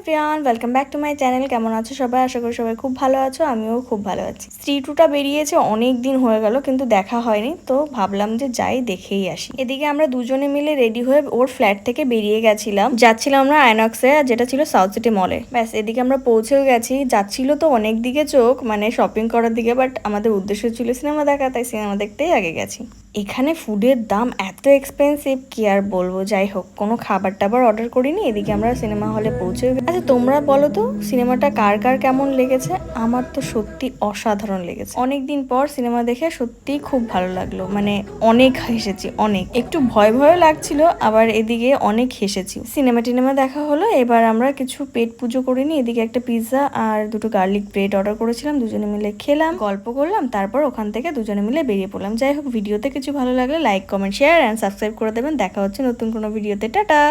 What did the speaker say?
Everyone, welcome back to my channel. কেমন আছো সবাই? আশা করি সবাই খুব ভালো আছো, আমিও খুব ভালো আছি। স্ত্রী টুটা বেরিয়েছে, অনেক দিন হয়ে গেল কিন্তু দেখা হয়নি, তো ভাবলাম যে যাই দেখেই আসি। এদিকে আমরা দুজনে মিলে রেডি হয়ে ওর ফ্ল্যাট থেকে বেরিয়ে গেছিলাম, যাচ্ছিলাম আমরা আইনক্সে, যেটা ছিল সাউথ সিটি মলে। ব্যাস এদিকে আমরা পৌঁছেও গেছি। যাচ্ছিল তো অনেক দিকে চোখ, মানে শপিং করার দিকে, বাট আমাদের উদ্দেশ্য ছিল সিনেমা দেখা, তাই সিনেমা দেখতেই আগে গেছি। এখানে ফুডের দাম এত এক্সপেন্সিভ কি আর বলবো। যাই হোক, কোনো খাবার টাবার অর্ডার করিনি, এদিকে আমরা সিনেমা হলে পৌঁছে। আচ্ছা তোমরা বলো তো সিনেমাটা কার কার কেমন লেগেছে? আমার তো সত্যি অসাধারণ লেগেছে। অনেকদিন পর সিনেমা দেখে সত্যি খুব ভালো লাগলো, মানে অনেক হেসেছি, অনেক। একটু ভয় ভয়ও লাগছিল, আবার এদিকে অনেক হেসেছি। সিনেমা টিনেমা দেখা হলো, এবার আমরা কিছু পেট পুজো করিনি। এদিকে একটা পিৎজা আর দুটো গার্লিক ব্রেড অর্ডার করেছিলাম, দুজনে মিলে খেলাম, গল্প করলাম, তারপর ওখান থেকে দুজনে মিলে বেরিয়ে পড়লাম। যাই হোক, ভিডিওতে কিছু ভালো লাগলে like, comment, share and subscribe করে দেবেন। দেখা হচ্ছে নতুন কোনো ভিডিওতে। টাটা।